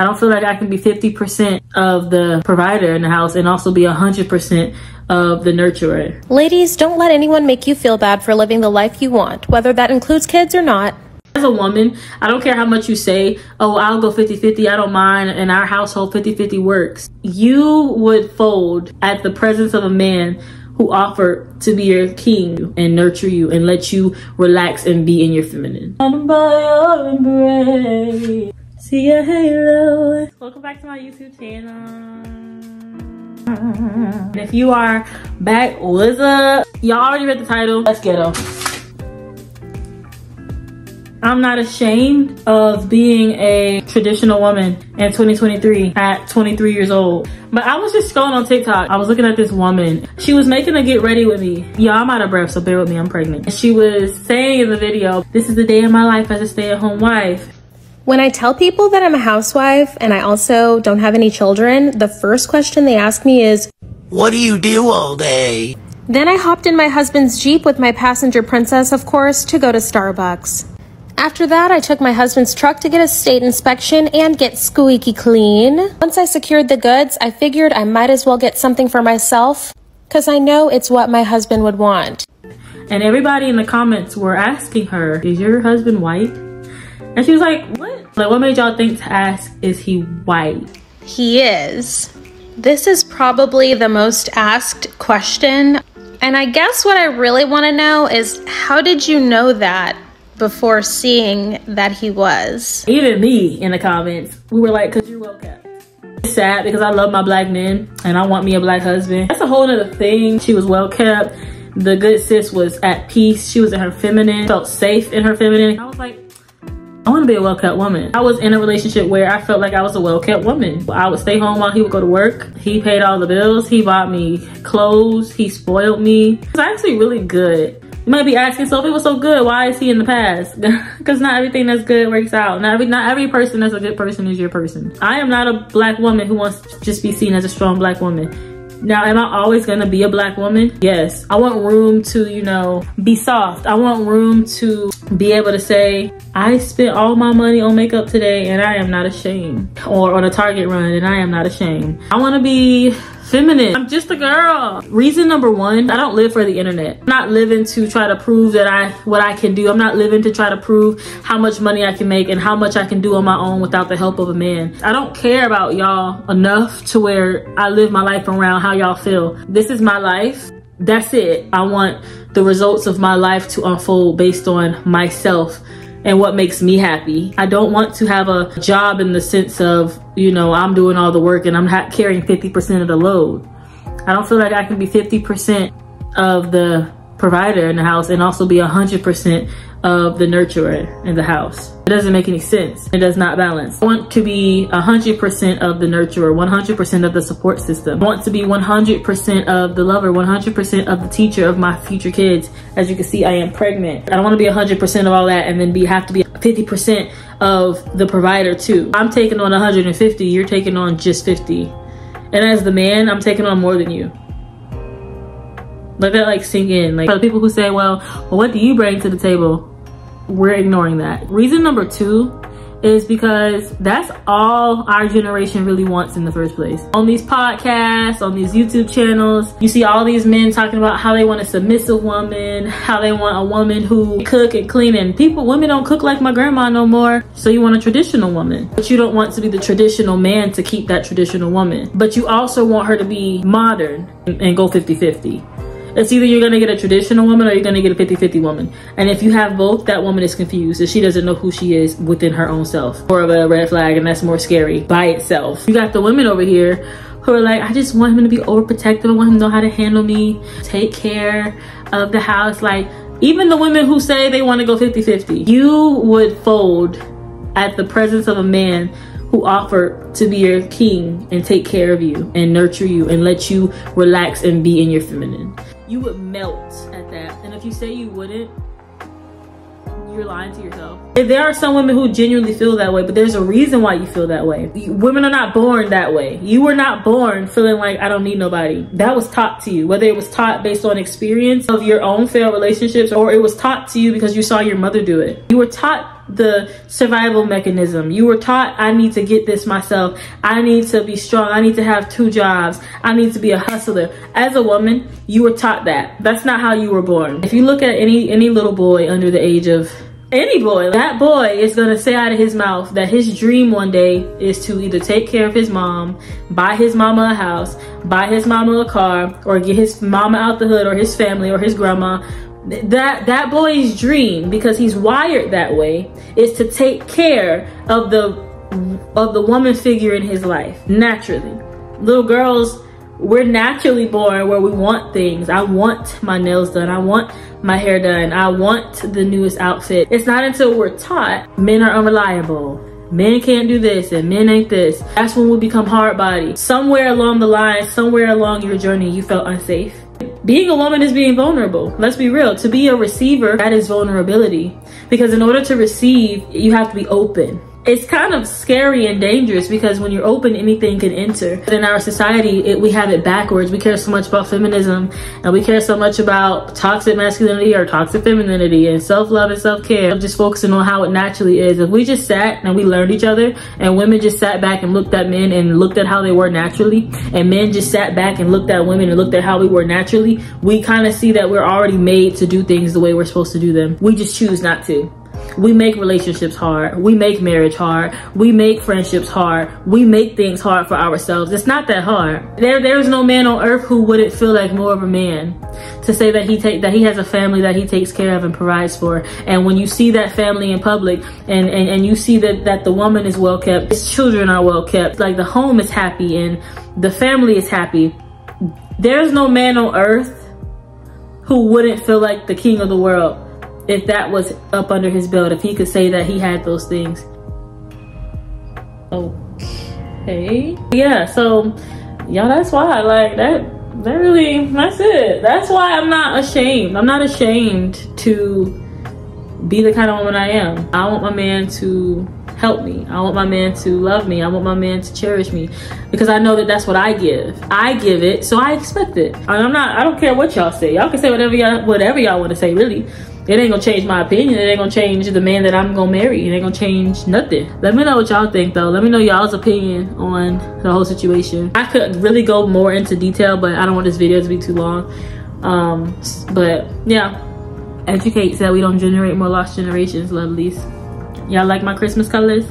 I don't feel like I can be 50% of the provider in the house and also be 100% of the nurturer. Ladies, don't let anyone make you feel bad for living the life you want, whether that includes kids or not. As a woman, I don't care how much you say, oh, I'll go 50-50, I don't mind, in our household 50-50 works. You would fold at the presence of a man who offered to be your king and nurture you and let you relax and be in your feminine. See a halo. Welcome back to my YouTube channel. If you are back, what's up? Y'all already read the title. Let's get them. I'm not ashamed of being a traditional woman in 2023 at 23 years old. But I was just scrolling on TikTok. I was looking at this woman. She was making a get ready with me. Y'all, I'm out of breath, so bear with me, I'm pregnant. And she was saying in the video, this is the day of my life as a stay-at-home wife. When I tell people that I'm a housewife and I also don't have any children, the first question they ask me is, what do you do all day? Then I hopped in my husband's Jeep with my passenger princess, of course, to go to Starbucks. After that, I took my husband's truck to get a state inspection and get squeaky clean. Once I secured the goods, I figured I might as well get something for myself because I know it's what my husband would want. And everybody in the comments were asking her, is your husband white? And she was like, what? Like, what made y'all think to ask, is he white? He is. This is probably the most asked question. And I guess what I really want to know is, how did you know that before seeing that he was? Even me in the comments, we were like, because you're well kept. It's sad because I love my black men and I want me a black husband. That's a whole nother thing. She was well kept. The good sis was at peace. She was in her feminine, felt safe in her feminine. I was like, I want to be a well-kept woman. I was in a relationship where I felt like I was a well-kept woman. I would stay home while he would go to work. He paid all the bills. He bought me clothes. He spoiled me. It was actually really good. You might be asking, so if it was so good, why is he in the past? Because not everything that's good works out. Not every person that's a good person is your person. I am not a black woman who wants to just be seen as a strong black woman. Now, am I always gonna be a black woman? Yes. I want room to, you know, be soft. I want room to be able to say, I spent all my money on makeup today and I am not ashamed. Or on a Target run and I am not ashamed. I wanna be feminine. I'm just a girl. Reason number one, I don't live for the internet. I'm not living to try to prove that what I can do. I'm not living to try to prove how much money I can make and how much I can do on my own without the help of a man. I don't care about y'all enough to where I live my life around how y'all feel. This is my life. That's it. I want the results of my life to unfold based on myself and what makes me happy. I don't want to have a job in the sense of, you know, I'm doing all the work and I'm not carrying 50% of the load. I don't feel like I can be 50% of the provider in the house and also be 100% of the nurturer in the house. It doesn't make any sense. It does not balance. I want to be 100% of the nurturer, 100% of the support system. I want to be 100% of the lover, 100% of the teacher of my future kids. As you can see, I am pregnant. I don't want to be 100% of all that and then have to be 50% of the provider too. I'm taking on 150, you're taking on just 50. And as the man, I'm taking on more than you. Let that like sink in. Like, for the people who say, well, what do you bring to the table? We're ignoring that. Reason number two is because that's all our generation really wants in the first place. On these podcasts, on these YouTube channels, you see all these men talking about how they want a submissive woman, how they want a woman who cook and clean, and women don't cook like my grandma no more. So you want a traditional woman, but you don't want to be the traditional man to keep that traditional woman. But you also want her to be modern and go 50-50. It's either you're gonna get a traditional woman or you're gonna get a 50-50 woman. And if you have both, that woman is confused and she doesn't know who she is within her own self. More of a red flag, and that's more scary by itself. You got the women over here who are like, I just want him to be overprotective. I want him to know how to handle me, take care of the house. Like, even the women who say they wanna go 50-50, you would fold at the presence of a man who offered to be your king and take care of you and nurture you and let you relax and be in your feminine. You would melt at that. And if you say you wouldn't, you're lying to yourself. There are some women who genuinely feel that way, but there's a reason why you feel that way. Women are not born that way. You were not born feeling like, I don't need nobody. That was taught to you, whether it was taught based on experience of your own failed relationships or it was taught to you because you saw your mother do it. You were taught the survival mechanism. You were taught, I need to get this myself. I need to be strong. I need to have 2 jobs. I need to be a hustler. As a woman, you were taught that. That's not how you were born. If you look at any little boy under the age of any boy, that boy is gonna say out of his mouth that his dream one day is to either take care of his mom, buy his mama a house, buy his mama a car, or get his mama out the hood, or his family, or his grandma. That boy's dream, because he's wired that way, is to take care of the woman figure in his life, naturally. Little girls, we're naturally born where we want things. I want my nails done. I want my hair done. I want the newest outfit. It's not until we're taught men are unreliable, men can't do this, and men ain't this. That's when we become hard body. Somewhere along the line, somewhere along your journey, you felt unsafe. Being a woman is being vulnerable. Let's be real. To be a receiver, that is vulnerability. Because in order to receive, you have to be open. It's kind of scary and dangerous because when you're open, anything can enter. In our society, we have it backwards. We care so much about feminism, and we care so much about toxic masculinity or toxic femininity and self-love and self-care. Just focusing on how it naturally is. If we just sat and we learned each other, and women just sat back and looked at men and looked at how they were naturally, and men just sat back and looked at women and looked at how we were naturally, we kind of see that we're already made to do things the way we're supposed to do them. We just choose not to. We make relationships hard. We make marriage hard. We make friendships hard. We make things hard for ourselves. It's not that hard. There's no man on earth who wouldn't feel like more of a man to say that he has a family that he takes care of and provides for. And when you see that family in public, and you see that the woman is well kept, his children are well kept, like the home is happy and the family is happy, there's no man on earth who wouldn't feel like the king of the world if that was up under his belt, if he could say that he had those things. Okay. Yeah, so y'all, that's why, like, that's it. That's why I'm not ashamed. I'm not ashamed to be the kind of woman I am. I want my man to help me. I want my man to love me. I want my man to cherish me, because I know that that's what I give. I give it, so I expect it. And I don't care what y'all say. Y'all can say whatever y'all want to say, really. It ain't gonna change my opinion. It ain't gonna change the man that I'm gonna marry. It ain't gonna change nothing. Let me know what y'all think, though. Let me know y'all's opinion on the whole situation. I could really go more into detail, but I don't want this video to be too long. But yeah, educate so that we don't generate more lost generations, lovelies. Y'all like my Christmas colors?